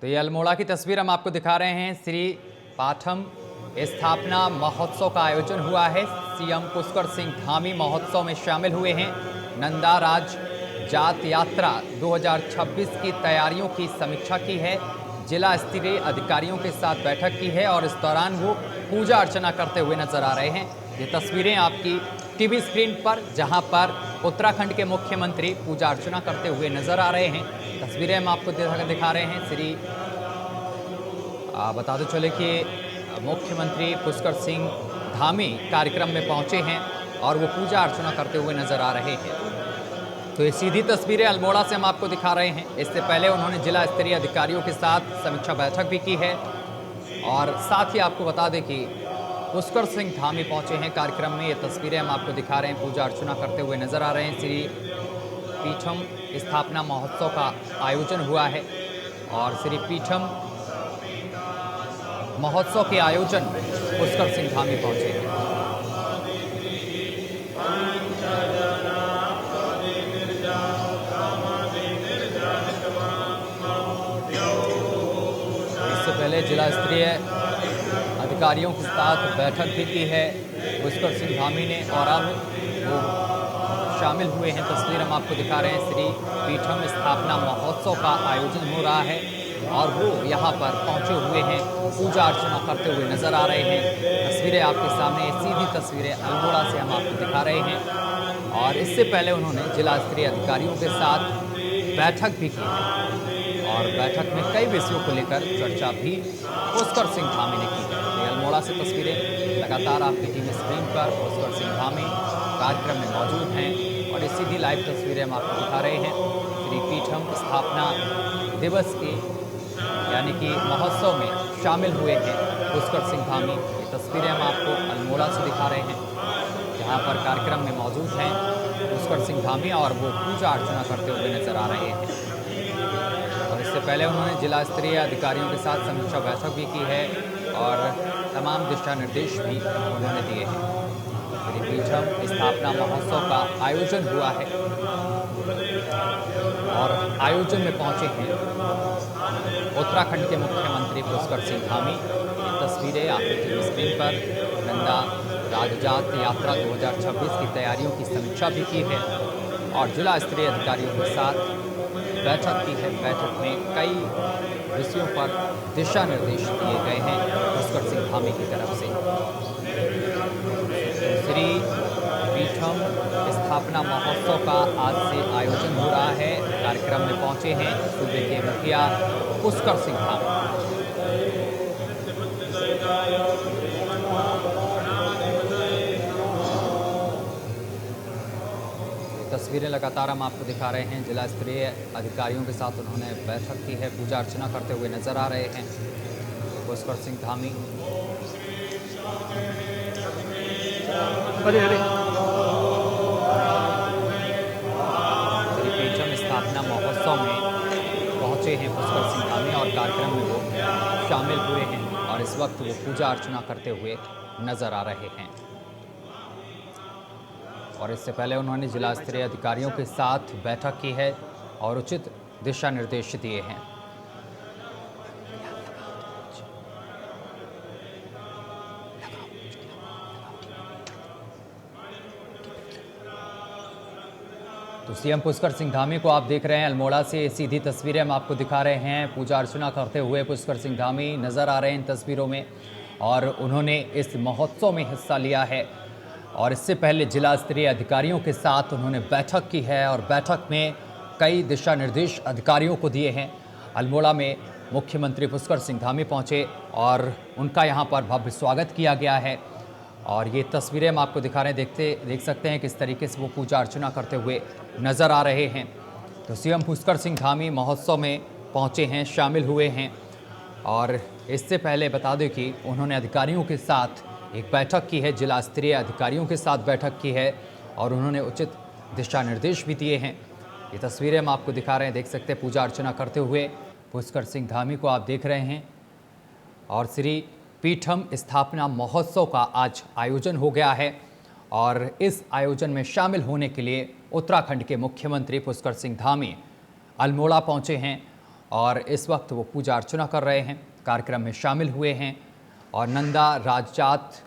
तो ये अल्मोड़ा की तस्वीर हम आपको दिखा रहे हैं। श्री पीठम स्थापना महोत्सव का आयोजन हुआ है। सीएम पुष्कर सिंह धामी महोत्सव में शामिल हुए हैं। नंदा राज जात यात्रा 2026 की तैयारियों की समीक्षा की है। जिला स्तरीय अधिकारियों के साथ बैठक की है और इस दौरान वो पूजा अर्चना करते हुए नजर आ रहे हैं। ये तस्वीरें आपकी टीवी स्क्रीन पर, जहां पर उत्तराखंड के मुख्यमंत्री पूजा अर्चना करते हुए नजर आ रहे हैं। तस्वीरें हम आपको दिखा रहे हैं। श्री बताते चले कि मुख्यमंत्री पुष्कर सिंह धामी कार्यक्रम में पहुंचे हैं और वो पूजा अर्चना करते हुए नजर आ रहे हैं। तो ये सीधी तस्वीरें अल्मोड़ा से हम आपको दिखा रहे हैं। इससे पहले उन्होंने जिला स्तरीय अधिकारियों के साथ समीक्षा बैठक भी की है और साथ ही आपको बता दें कि पुष्कर सिंह धामी पहुंचे हैं कार्यक्रम में। ये तस्वीरें हम आपको दिखा रहे हैं, पूजा अर्चना करते हुए नजर आ रहे हैं। श्री पीठम स्थापना महोत्सव का आयोजन हुआ है और श्री पीठम महोत्सव के आयोजन पुष्कर सिंह धामी पहुंचे हैं। इससे पहले जिला स्तरीय अधिकारियों के साथ बैठक भी की है पुष्कर सिंह धामी ने और अब वो शामिल हुए हैं। तस्वीर हम आपको दिखा रहे हैं। श्री पीठम स्थापना महोत्सव का आयोजन हो रहा है और वो यहाँ पर पहुँचे हुए हैं, पूजा अर्चना करते हुए नजर आ रहे हैं। तस्वीरें आपके सामने, सीधी तस्वीरें अल्मोड़ा से हम आपको दिखा रहे हैं और इससे पहले उन्होंने जिला स्तरीय अधिकारियों के साथ बैठक भी की है और बैठक में कई विषयों को लेकर चर्चा भी पुष्कर सिंह धामी ने की है। ये अल्मोड़ा से तस्वीरें लगातार आपकी टीवी स्क्रीन पर पुष्कर सिंह धामी कार्यक्रम में मौजूद हैं और ये सीधी लाइव तस्वीरें हम आपको दिखा रहे हैं। श्री पीठम स्थापना दिवस के यानी कि महोत्सव में शामिल हुए हैं पुष्कर सिंह धामी। ये तस्वीरें हम आपको अल्मोड़ा से दिखा रहे हैं, जहां पर कार्यक्रम में मौजूद हैं पुष्कर सिंह धामी और वो पूजा अर्चना करते हुए नजर आ रहे हैं। और इससे पहले उन्होंने जिला स्तरीय अधिकारियों के साथ समीक्षा बैठक भी की है और तमाम दिशा निर्देश भी उन्होंने दिए हैं। श्री पीठम स्थापना महोत्सव का आयोजन हुआ है और आयोजन में पहुंचे हैं उत्तराखंड के मुख्यमंत्री पुष्कर सिंह धामी। ये तस्वीरें आपकी टीवी स्क्रीन पर नंदा राजजात यात्रा 2026 की तैयारियों की समीक्षा भी की है और जिला स्तरीय अधिकारियों के साथ बैठक की है। बैठक में कई विषयों पर दिशा निर्देश दिए गए हैं पुष्कर सिंह धामी की तरफ से। श्री पीठम स्थापना महोत्सव का आज से आयोजन हो रहा है। कार्यक्रम में पहुंचे हैं सूबे के मुखिया पुष्कर सिंह धामी। तस्वीरें लगातार हम आपको दिखा रहे हैं। जिला स्तरीय अधिकारियों के साथ उन्होंने बैठक की है, पूजा अर्चना करते हुए नजर आ रहे हैं पुष्कर सिंह धामी। श्री पीठम स्थापना महोत्सव में पहुंचे हैं पुष्कर सिंह धामी और कार्यक्रम में वो शामिल हुए हैं और इस वक्त वो पूजा अर्चना करते हुए नजर आ रहे हैं। और इससे पहले उन्होंने जिला स्तरीय अधिकारियों के साथ बैठक की है और उचित दिशा निर्देश दिए हैं। तो सीएम पुष्कर सिंह धामी को आप देख रहे हैं अल्मोड़ा से। सीधी तस्वीरें हम आपको दिखा रहे हैं। पूजा अर्चना करते हुए पुष्कर सिंह धामी नजर आ रहे हैं इन तस्वीरों में और उन्होंने इस महोत्सव में हिस्सा लिया है और इससे पहले जिला स्तरीय अधिकारियों के साथ उन्होंने बैठक की है और बैठक में कई दिशा निर्देश अधिकारियों को दिए हैं। अल्मोड़ा में मुख्यमंत्री पुष्कर सिंह धामी पहुंचे और उनका यहां पर भव्य स्वागत किया गया है और ये तस्वीरें हम आपको दिखा रहे हैं। देख सकते हैं किस तरीके से वो पूजा अर्चना करते हुए नज़र आ रहे हैं। तो सीएम पुष्कर सिंह धामी महोत्सव में पहुंचे हैं, शामिल हुए हैं और इससे पहले बता दें कि उन्होंने अधिकारियों के साथ एक बैठक की है, जिला स्तरीय अधिकारियों के साथ बैठक की है और उन्होंने उचित दिशा निर्देश भी दिए हैं। ये तस्वीरें हम आपको दिखा रहे हैं, देख सकते हैं पूजा अर्चना करते हुए पुष्कर सिंह धामी को आप देख रहे हैं। और श्री पीठम स्थापना महोत्सव का आज आयोजन हो गया है और इस आयोजन में शामिल होने के लिए उत्तराखंड के मुख्यमंत्री पुष्कर सिंह धामी अल्मोड़ा पहुंचे हैं और इस वक्त वो पूजा अर्चना कर रहे हैं, कार्यक्रम में शामिल हुए हैं और नंदा राजजात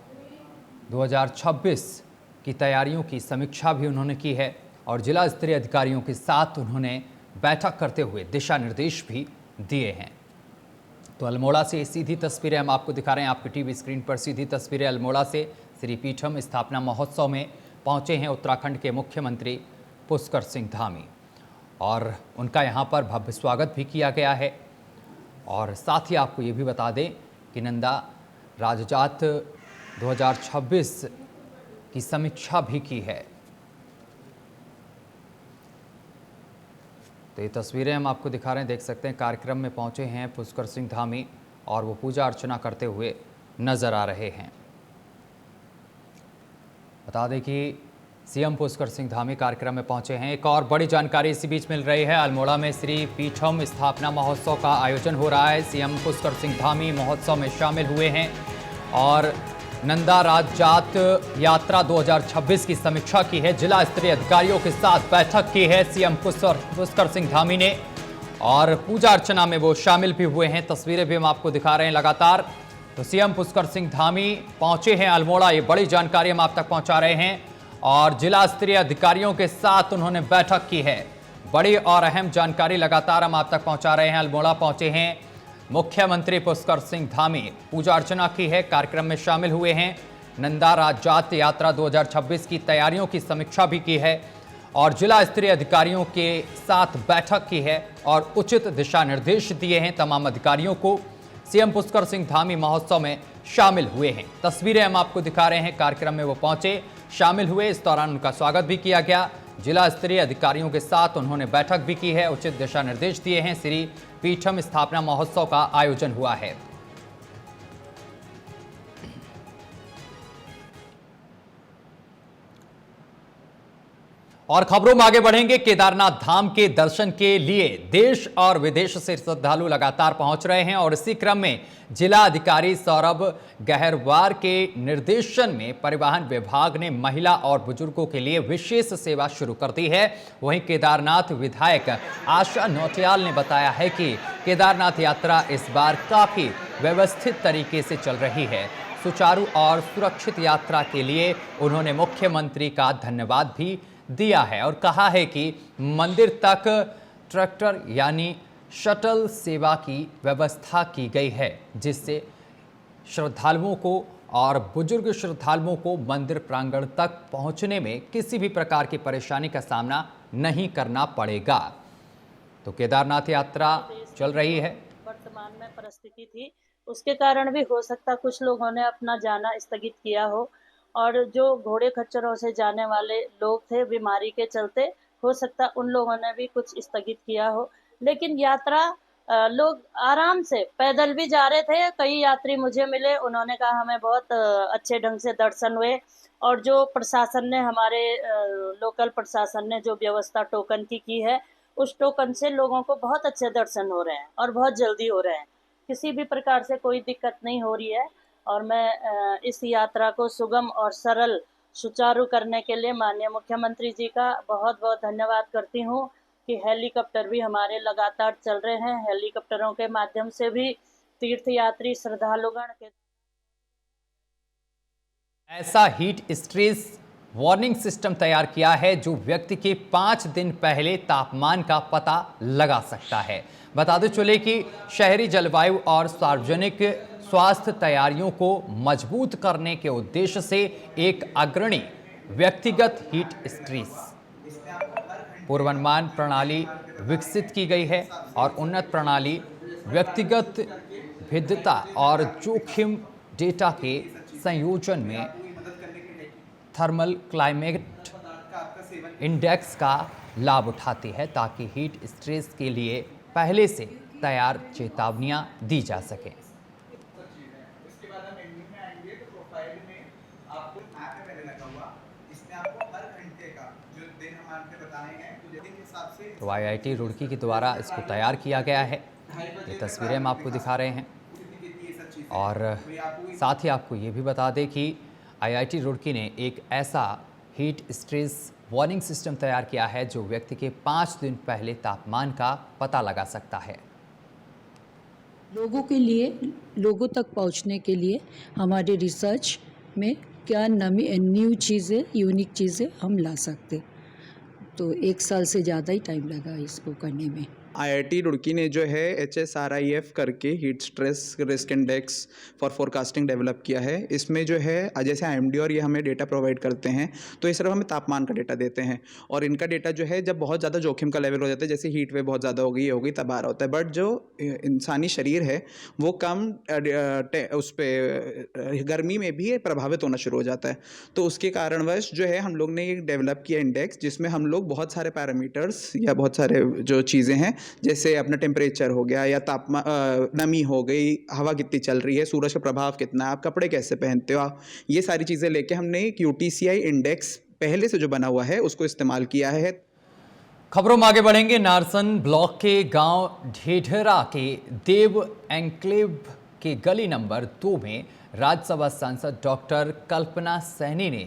2026 की तैयारियों की समीक्षा भी उन्होंने की है और जिला स्तरीय अधिकारियों के साथ उन्होंने बैठक करते हुए दिशा निर्देश भी दिए हैं। तो अल्मोड़ा से सीधी तस्वीरें हम आपको दिखा रहे हैं, आपकी टीवी स्क्रीन पर सीधी तस्वीरें अल्मोड़ा से श्री पीठम स्थापना महोत्सव में पहुंचे हैं उत्तराखंड के मुख्यमंत्री पुष्कर सिंह धामी और उनका यहां पर भव्य स्वागत भी किया गया है। और साथ ही आपको ये भी बता दें कि नंदा राजजात 2026 की समीक्षा भी की है। तो ये तस्वीरें हम आपको दिखा रहे हैं, देख सकते हैं कार्यक्रम में पहुंचे हैं पुष्कर सिंह धामी और वो पूजा अर्चना करते हुए नजर आ रहे हैं। बता दें कि सीएम पुष्कर सिंह धामी कार्यक्रम में पहुंचे हैं। एक और बड़ी जानकारी इसी बीच मिल रही है, अल्मोड़ा में श्री पीठम स्थापना महोत्सव का आयोजन हो रहा है। सीएम पुष्कर सिंह धामी महोत्सव में शामिल हुए हैं और नंदा राजजात यात्रा 2026 की समीक्षा की है। जिला स्तरीय अधिकारियों के साथ बैठक की है सीएम पुष्कर सिंह धामी ने और पूजा अर्चना में वो शामिल भी हुए हैं। तस्वीरें भी हम आपको दिखा रहे हैं लगातार। तो सीएम पुष्कर सिंह धामी पहुंचे हैं अल्मोड़ा, ये बड़ी जानकारी हम आप तक पहुंचा रहे हैं और जिला स्तरीय अधिकारियों के साथ उन्होंने बैठक की है। बड़ी और अहम जानकारी लगातार हम आप तक पहुंचा रहे हैं। अल्मोड़ा पहुंचे हैं मुख्यमंत्री पुष्कर सिंह धामी, पूजा अर्चना की है, कार्यक्रम में शामिल हुए हैं। नंदा राजजात यात्रा 2026 की तैयारियों की समीक्षा भी की है और जिला स्तरीय अधिकारियों के साथ बैठक की है और उचित दिशा निर्देश दिए हैं तमाम अधिकारियों को। सीएम पुष्कर सिंह धामी महोत्सव में शामिल हुए हैं। तस्वीरें हम आपको दिखा रहे हैं, कार्यक्रम में वो पहुंचे, शामिल हुए, इस दौरान उनका स्वागत भी किया गया। जिला स्तरीय अधिकारियों के साथ उन्होंने बैठक भी की है, उचित दिशा निर्देश दिए हैं। श्री पीठम स्थापना महोत्सव का आयोजन हुआ है। और खबरों में आगे बढ़ेंगे। केदारनाथ धाम के दर्शन के लिए देश और विदेश से श्रद्धालु लगातार पहुंच रहे हैं और इसी क्रम में जिला अधिकारी सौरभ गहरवार के निर्देशन में परिवहन विभाग ने महिला और बुजुर्गों के लिए विशेष सेवा शुरू कर दी है। वहीं केदारनाथ विधायक आशा नौटियाल ने बताया है कि केदारनाथ यात्रा इस बार काफी व्यवस्थित तरीके से चल रही है। सुचारू और सुरक्षित यात्रा के लिए उन्होंने मुख्यमंत्री का धन्यवाद भी दिया है और कहा है कि मंदिर तक ट्रैक्टर यानी शटल सेवा की व्यवस्था की गई है, जिससे श्रद्धालुओं को और बुजुर्ग श्रद्धालुओं को मंदिर प्रांगण तक पहुंचने में किसी भी प्रकार की परेशानी का सामना नहीं करना पड़ेगा। तो केदारनाथ यात्रा चल रही है। वर्तमान में परिस्थिति थी, उसके कारण भी हो सकता कुछ लोगों ने अपना जाना स्थगित किया हो और जो घोड़े खच्चरों से जाने वाले लोग थे बीमारी के चलते, हो सकता उन लोगों ने भी कुछ स्थगित किया हो। लेकिन यात्रा लोग आराम से पैदल भी जा रहे थे। कई यात्री मुझे मिले, उन्होंने कहा हमें बहुत अच्छे ढंग से दर्शन हुए और जो प्रशासन ने हमारे लोकल प्रशासन ने जो व्यवस्था टोकन की है, उस टोकन से लोगों को बहुत अच्छे दर्शन हो रहे हैं और बहुत जल्दी हो रहे हैं। किसी भी प्रकार से कोई दिक्कत नहीं हो रही है और मैं इस यात्रा को सुगम और सरल सुचारू करने के लिए माननीय मुख्यमंत्री जी का बहुत बहुत धन्यवाद करती हूँ कि हेलीकॉप्टर भी हमारे लगातार चल रहे हैं। हेलीकॉप्टरों के माध्यम से भी तीर्थयात्री श्रद्धालुगण के ऐसा हीट स्ट्रेस वार्निंग सिस्टम तैयार किया है जो व्यक्ति के 5 दिन पहले तापमान का पता लगा सकता है। बता दें चले कि शहरी जलवायु और सार्वजनिक स्वास्थ्य तैयारियों को मजबूत करने के उद्देश्य से एक अग्रणी व्यक्तिगत हीट स्ट्रेस पूर्वानुमान प्रणाली विकसित की गई है और उन्नत प्रणाली व्यक्तिगत भिन्नता और जोखिम डेटा के संयोजन में थर्मल क्लाइमेट इंडेक्स का लाभ उठाती है ताकि हीट स्ट्रेस के लिए पहले से तैयार चेतावनियां दी जा सकें। तो आईआईटी रुड़की के द्वारा इसको तैयार किया गया है। ये तस्वीरें हम आपको दिखा रहे हैं और साथ ही आपको ये भी बता दें कि आईआईटी रुड़की ने एक ऐसा हीट स्ट्रेस वार्निंग सिस्टम तैयार किया है जो व्यक्ति के 5 दिन पहले तापमान का पता लगा सकता है। लोगों के लिए, लोगों तक पहुंचने के लिए हमारे रिसर्च में क्या न्यू चीज़ें, यूनिक चीज़ें हम ला सकते। तो 1 साल से ज़्यादा ही टाइम लगा इसको करने में। आईआईटी रुड़की ने जो है HSRIF करके heat stress risk index for forecasting develop किया है। इसमें जो है जैसे IMD और ये हमें डेटा प्रोवाइड करते हैं, तो ये सिर्फ हमें तापमान का डेटा देते हैं और इनका डेटा जो है जब बहुत ज़्यादा जोखिम का लेवल हो जाता है, जैसे हीट वेव बहुत ज़्यादा हो गई, ये हो गई, तब आ रहा होता है। बट जो इंसानी शरीर है वो कम उस पर गर्मी में भी प्रभावित होना शुरू हो जाता है। तो उसके कारणवश जो है हम लोग ने ये डेवलप किया इंडेक्स, जिसमें हम लोग बहुत सारे पैरामीटर्स या बहुत सारे जो चीज़ें हैं, जैसे अपना टेम्परेचर हो गया या तापमान, नमी हो गई, हवा कितनी चल रही है, सूरज का प्रभाव कितना है, आप कपड़े कैसे पहनते हो, ये सारी चीज़ें लेके हमने एक UTCI इंडेक्स पहले से जो बना हुआ है उसको इस्तेमाल किया है। खबरों में आगे बढ़ेंगे। नारसन ब्लॉक के गांव ढेढरा के देव एन्क्लेव के गली नंबर 2 में राज्यसभा सांसद डॉक्टर कल्पना सैनी ने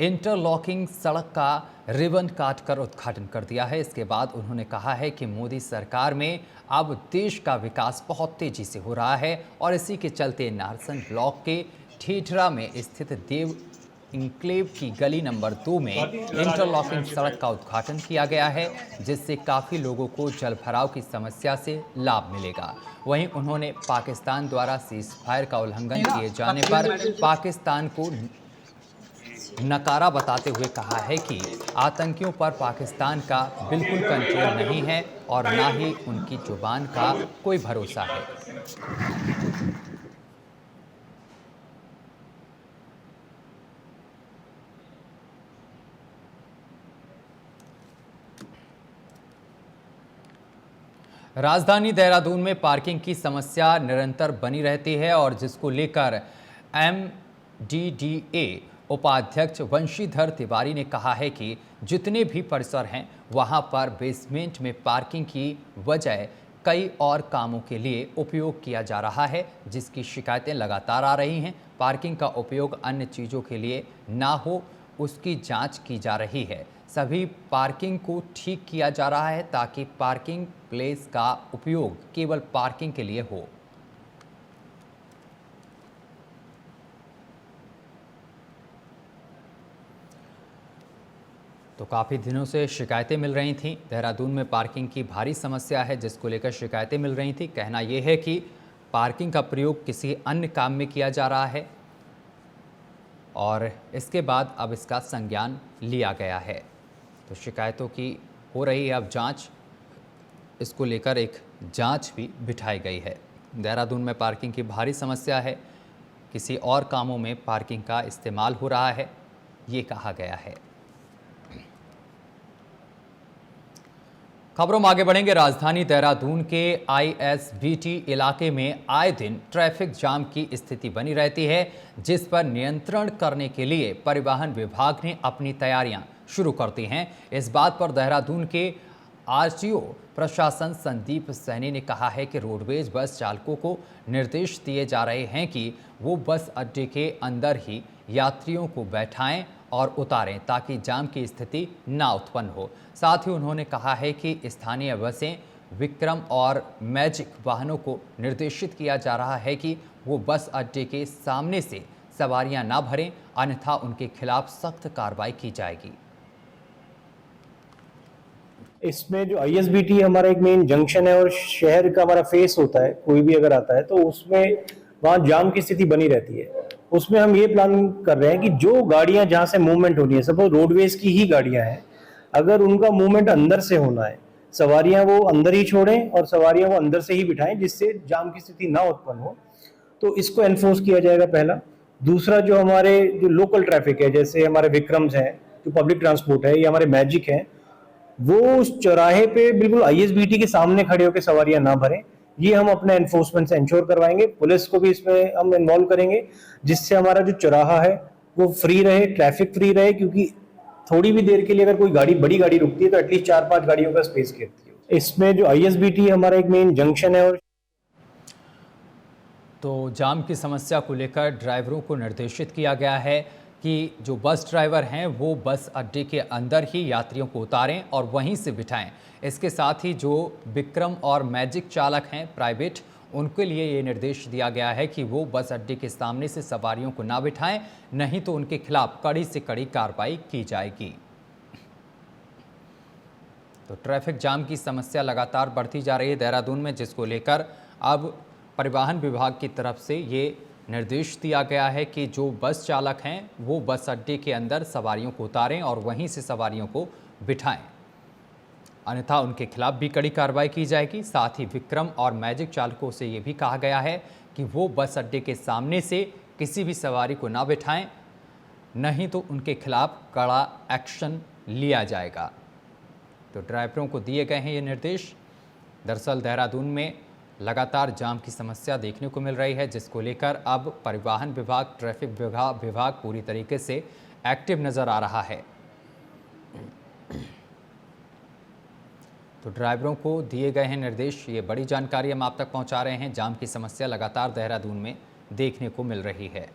इंटरलॉकिंग सड़क का रिबन काटकर उद्घाटन कर दिया है। इसके बाद उन्होंने कहा है कि मोदी सरकार में अब देश का विकास बहुत तेजी से हो रहा है और इसी के चलते नारसन ब्लॉक के ढेढरा में स्थित देव एन्क्लेव की गली नंबर 2 में इंटरलॉकिंग सड़क का उद्घाटन किया गया है, जिससे काफ़ी लोगों को जलभराव की समस्या से लाभ मिलेगा। वहीं उन्होंने पाकिस्तान द्वारा सीज फायर का उल्लंघन किए जाने पर पाकिस्तान को नकारा बताते हुए कहा है कि आतंकियों पर पाकिस्तान का बिल्कुल कंट्रोल नहीं है और ना ही उनकी जुबान का कोई भरोसा है। राजधानी देहरादून में पार्किंग की समस्या निरंतर बनी रहती है और जिसको लेकर MDDA उपाध्यक्ष वंशीधर तिवारी ने कहा है कि जितने भी परिसर हैं वहां पर बेसमेंट में पार्किंग की वजह कई और कामों के लिए उपयोग किया जा रहा है, जिसकी शिकायतें लगातार आ रही हैं। पार्किंग का उपयोग अन्य चीज़ों के लिए ना हो, उसकी जांच की जा रही है। सभी पार्किंग को ठीक किया जा रहा है ताकि पार्किंग प्लेस का उपयोग केवल पार्किंग के लिए हो। तो काफ़ी दिनों से शिकायतें मिल रही थीं। देहरादून में पार्किंग की भारी समस्या है, जिसको लेकर शिकायतें मिल रही थी। कहना यह है कि पार्किंग का प्रयोग किसी अन्य काम में किया जा रहा है और इसके बाद अब इसका संज्ञान लिया गया है। तो शिकायतों की हो रही है अब जांच, इसको लेकर एक जांच भी बिठाई गई है। देहरादून में पार्किंग की भारी समस्या है, किसी और कामों में पार्किंग का इस्तेमाल हो रहा है, ये कहा गया है। खबरों में आगे बढ़ेंगे। राजधानी देहरादून के ISBT इलाके में आए दिन ट्रैफिक जाम की स्थिति बनी रहती है, जिस पर नियंत्रण करने के लिए परिवहन विभाग ने अपनी तैयारियां शुरू कर दी हैं। इस बात पर देहरादून के RTO प्रशासन संदीप सैनी ने कहा है कि रोडवेज बस चालकों को निर्देश दिए जा रहे हैं कि वो बस अड्डे के अंदर ही यात्रियों को बैठाएं और उतारें ताकि जाम की स्थिति ना उत्पन्न हो। साथ ही उन्होंने कहा है कि स्थानीय बसें, विक्रम और मैजिक वाहनों को निर्देशित किया जा रहा है कि वो बस अड्डे के सामने से सवारियां ना भरें, अन्यथा उनके खिलाफ सख्त कार्रवाई की जाएगी। इसमें जो ISBT हमारा एक मेन जंक्शन है और शहर का हमारा फेस होता है, कोई भी अगर आता है तो उसमें वहाँ जाम की स्थिति बनी रहती है। उसमें हम ये प्लान कर रहे हैं कि जो गाड़ियां जहाँ से मूवमेंट होनी है, सपोज रोडवेज की ही गाड़ियां हैं, अगर उनका मूवमेंट अंदर से होना है, सवारियां वो अंदर ही छोड़ें और सवारियां वो अंदर से ही बिठाएं, जिससे जाम की स्थिति ना उत्पन्न हो। तो इसको एनफोर्स किया जाएगा पहला। दूसरा, जो हमारे जो लोकल ट्रैफिक है, जैसे हमारे विक्रम्स हैं, जो पब्लिक ट्रांसपोर्ट है, या हमारे मैजिक है, वो उस चौराहे पे बिल्कुल ISBT के सामने खड़े होकर सवारियां ना भरें। ये हम अपने एनफोर्समेंट से इंश्योर करवाएंगे। पुलिस को भी इसमें हम इन्वॉल्व करेंगे, जिससे हमारा जो चौराहा है वो फ्री रहे, ट्रैफिक फ्री रहे, क्योंकि थोड़ी भी देर के लिए अगर कोई गाड़ी, बड़ी गाड़ी रुकती है तो एटलीस्ट 4-5 गाड़ियों का स्पेस घेरती है। इसमें जो ISBT हमारा एक मेन जंक्शन है। और तो जाम की समस्या को लेकर ड्राइवरों को निर्देशित किया गया है कि जो बस ड्राइवर हैं वो बस अड्डे के अंदर ही यात्रियों को उतारें और वहीं से बिठाएं। इसके साथ ही जो विक्रम और मैजिक चालक हैं प्राइवेट, उनके लिए ये निर्देश दिया गया है कि वो बस अड्डे के सामने से सवारियों को ना बिठाएं, नहीं तो उनके खिलाफ कड़ी से कड़ी कार्रवाई की जाएगी। तो ट्रैफिक जाम की समस्या लगातार बढ़ती जा रही है देहरादून में, जिसको लेकर अब परिवहन विभाग की तरफ से ये निर्देश दिया गया है कि जो बस चालक हैं वो बस अड्डे के अंदर सवारियों को उतारें और वहीं से सवारियों को बिठाएं, अन्यथा उनके खिलाफ भी कड़ी कार्रवाई की जाएगी। साथ ही विक्रम और मैजिक चालकों से ये भी कहा गया है कि वो बस अड्डे के सामने से किसी भी सवारी को ना बिठाएं, नहीं तो उनके खिलाफ कड़ा एक्शन लिया जाएगा। तो ड्राइवरों को दिए गए हैं ये निर्देश। दरअसल देहरादून में लगातार जाम की समस्या देखने को मिल रही है, जिसको लेकर अब परिवहन विभाग, ट्रैफिक विभाग पूरी तरीके से एक्टिव नज़र आ रहा है। तो ड्राइवरों को दिए गए हैं निर्देश। ये बड़ी जानकारी हम आप तक पहुंचा रहे हैं। जाम की समस्या लगातार देहरादून में देखने को मिल रही है।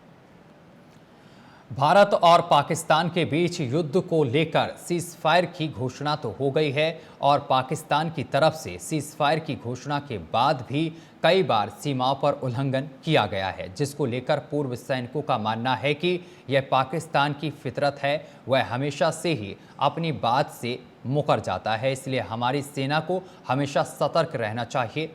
भारत और पाकिस्तान के बीच युद्ध को लेकर सीज़फायर की घोषणा तो हो गई है और पाकिस्तान की तरफ से सीज़फायर की घोषणा के बाद भी कई बार सीमाओं पर उल्लंघन किया गया है, जिसको लेकर पूर्व सैनिकों का मानना है कि यह पाकिस्तान की फितरत है। वह हमेशा से ही अपनी बात से मुकर जाता है, इसलिए हमारी सेना को हमेशा सतर्क रहना चाहिए।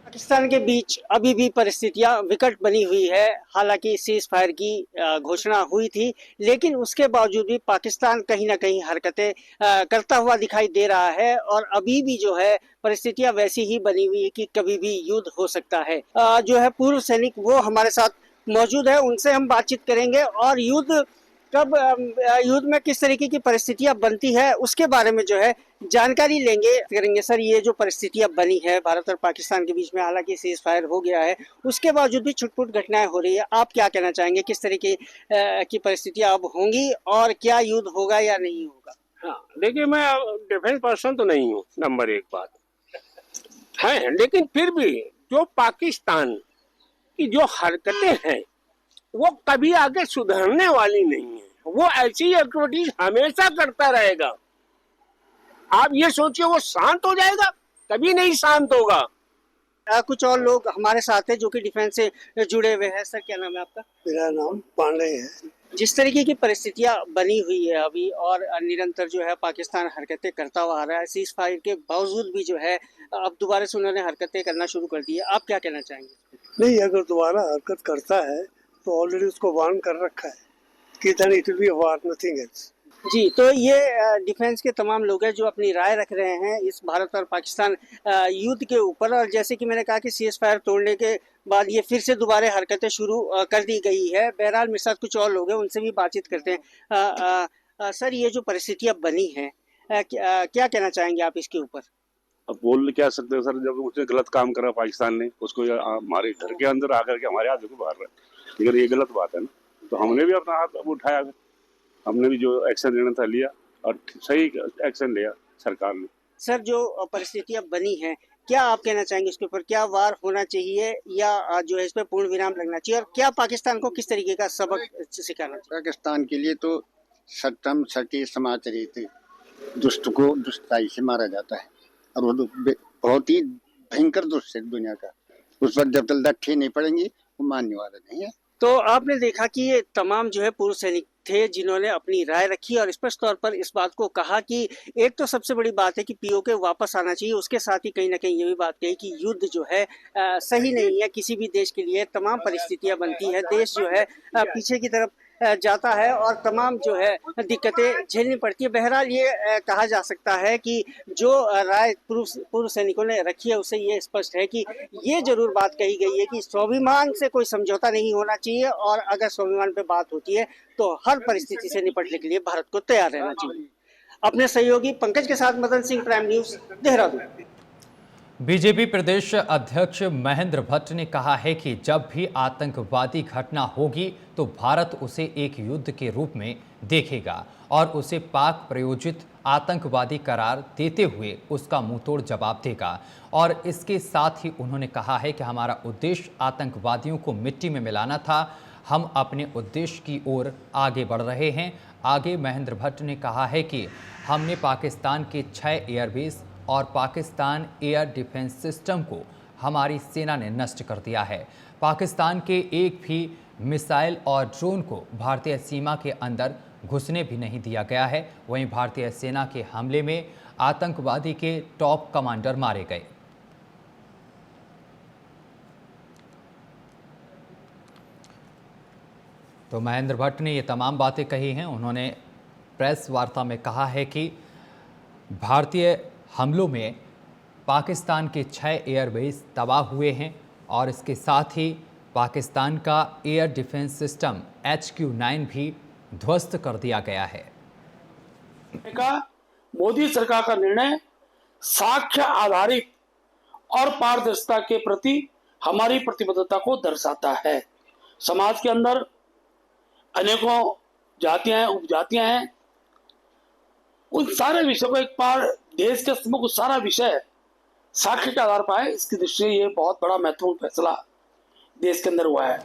पाकिस्तान के बीच अभी भी परिस्थितियां विकट बनी हुई है। हालांकि सीज फायर की घोषणा हुई थी, लेकिन उसके बावजूद भी पाकिस्तान कहीं ना कहीं हरकतें करता हुआ दिखाई दे रहा है और अभी भी जो है परिस्थितियां वैसी ही बनी हुई है कि कभी भी युद्ध हो सकता है। जो है पूर्व सैनिक वो हमारे साथ मौजूद है, उनसे हम बातचीत करेंगे और युद्ध में किस तरीके की परिस्थितियां बनती है उसके बारे में जो है जानकारी करेंगे। सर, ये जो परिस्थितियां बनी है भारत और पाकिस्तान के बीच में, हालांकि सीज फायर हो गया है, उसके बावजूद भी छुटपुट घटनाएं हो रही है, आप क्या कहना चाहेंगे? किस तरीके की परिस्थितियां अब होंगी और क्या युद्ध होगा या नहीं होगा? हाँ, देखिए, मैं डिफेंस पर्सन तो नहीं हूँ, नंबर एक बात है, लेकिन फिर भी जो पाकिस्तान की जो हरकतें हैं वो कभी आगे सुधरने वाली नहीं है। वो ऐसी एक्टिविटीज हमेशा करता रहेगा। आप ये सोचिए वो शांत हो जाएगा? कभी नहीं शांत होगा। कुछ और लोग हमारे साथ हैं जो कि डिफेंस से जुड़े हुए हैं। सर, क्या नाम है आपका? मेरा नाम पांडे है। जिस तरीके की परिस्थितियां बनी हुई है अभी और निरंतर जो है पाकिस्तान हरकतें करता हुआ आ रहा है, सीज फायर के बावजूद भी जो है अब दोबारा से उन्होंने हरकतें करना शुरू कर दी है, आप क्या कहना चाहेंगे? नहीं, अगर दोबारा हरकत करता है तो ऑलरेडी उसको वार्न कर रखा है कि then it will be war, nothing else. जी, तो ये डिफेंस के तमाम लोग हैं जो अपनी राय रख रहे हैं इस भारत और पाकिस्तान युद्ध के ऊपर। और जैसे कि मैंने कहा कि सीज फायर तोड़ने के बाद ये फिर से दोबारा हरकतें शुरू कर दी गई है। बहरहाल मेरे साथ कुछ और लोग हैं, उनसे भी बातचीत करते हैं। सर, ये जो परिस्थितियां बनी हैं, क्या कहना चाहेंगे आप इसके ऊपर? अब बोल क्या सकते हैं सर, जब उसने गलत काम करा पाकिस्तान ने, उसको हमारे घर के अंदर आकर के हमारे हाथ को बाहर रहा, लेकिन ये गलत बात है ना। तो हमने भी अपना हाथ उठाया, हमने भी जो एक्शन लेना था लिया और सही एक्शन लिया सरकार ने। सर, जो परिस्थितियां बनी हैं, क्या आप कहना चाहेंगे इसके ऊपर? क्या वार होना चाहिए या जो है इस पर पूर्ण विराम लगना चाहिए, और क्या पाकिस्तान को किस तरीके का सबक सिखाना चाहिए? पाकिस्तान के लिए तो सत्यम सत्य समाचरित, दुष्ट को दुष्टाई से मारा जाता है और वो बहुत ही भयंकर दुष्ट है दुनिया का। उस पर जब तक लट्ठी नहीं पड़ेंगी वो मानने वाला नहीं है। तो आपने देखा कि ये तमाम जो है पूर्व सैनिक थे जिन्होंने अपनी राय रखी और स्पष्ट तौर पर इस बात को कहा कि एक तो सबसे बड़ी बात है कि पीओके वापस आना चाहिए, उसके साथ ही कहीं ना कहीं ये भी बात कही कि युद्ध जो है सही नहीं है किसी भी देश के लिए। तमाम परिस्थितियां बनती है, देश जो है पीछे की तरफ जाता है और तमाम जो है दिक्कतें झेलनी पड़ती है। बहरहाल ये कहा जा सकता है कि जो राय पूर्व सैनिकों ने रखी है उससे ये स्पष्ट है कि ये जरूर बात कही गई है कि स्वाभिमान से कोई समझौता नहीं होना चाहिए और अगर स्वाभिमान पे बात होती है तो हर परिस्थिति से निपटने के लिए भारत को तैयार रहना चाहिए। अपने सहयोगी पंकज के साथ Madan Singh, Prime News, Dehradun. BJP प्रदेश अध्यक्ष महेंद्र भट्ट ने कहा है कि जब भी आतंकवादी घटना होगी तो भारत उसे एक युद्ध के रूप में देखेगा और उसे पाक प्रायोजित आतंकवादी करार देते हुए उसका मुंहतोड़ जवाब देगा। और इसके साथ ही उन्होंने कहा है कि हमारा उद्देश्य आतंकवादियों को मिट्टी में मिलाना था, हम अपने उद्देश्य की ओर आगे बढ़ रहे हैं। आगे महेंद्र भट्ट ने कहा है कि हमने पाकिस्तान के 6 एयरबेस और पाकिस्तान एयर डिफेंस सिस्टम को हमारी सेना ने नष्ट कर दिया है। पाकिस्तान के एक भी मिसाइल और ड्रोन को भारतीय सीमा के अंदर घुसने भी नहीं दिया गया है। वहीं भारतीय सेना के हमले में आतंकवादी के टॉप कमांडर मारे गए। तो महेंद्र भट्ट ने ये तमाम बातें कही हैं। उन्होंने प्रेस वार्ता में कहा है कि भारतीय हमलों में पाकिस्तान के 6 एयरबेस तबाह हुए हैं और इसके साथ ही पाकिस्तान का एयर डिफेंस सिस्टम HQ-9 भी ध्वस्त कर दिया गया है। मोदी सरकार का निर्णय साक्ष्य आधारित और पारदर्शिता के प्रति हमारी प्रतिबद्धता को दर्शाता है। समाज के अंदर अनेकों जातियां हैं, उपजातियां हैं, उन सारे विषयों को एक बार देश के समग्र सारा विषय साक्ष्य के आधार पर है। इसकी दृष्टि से ये बहुत बड़ा महत्वपूर्ण फैसला देश के अंदर हुआ है।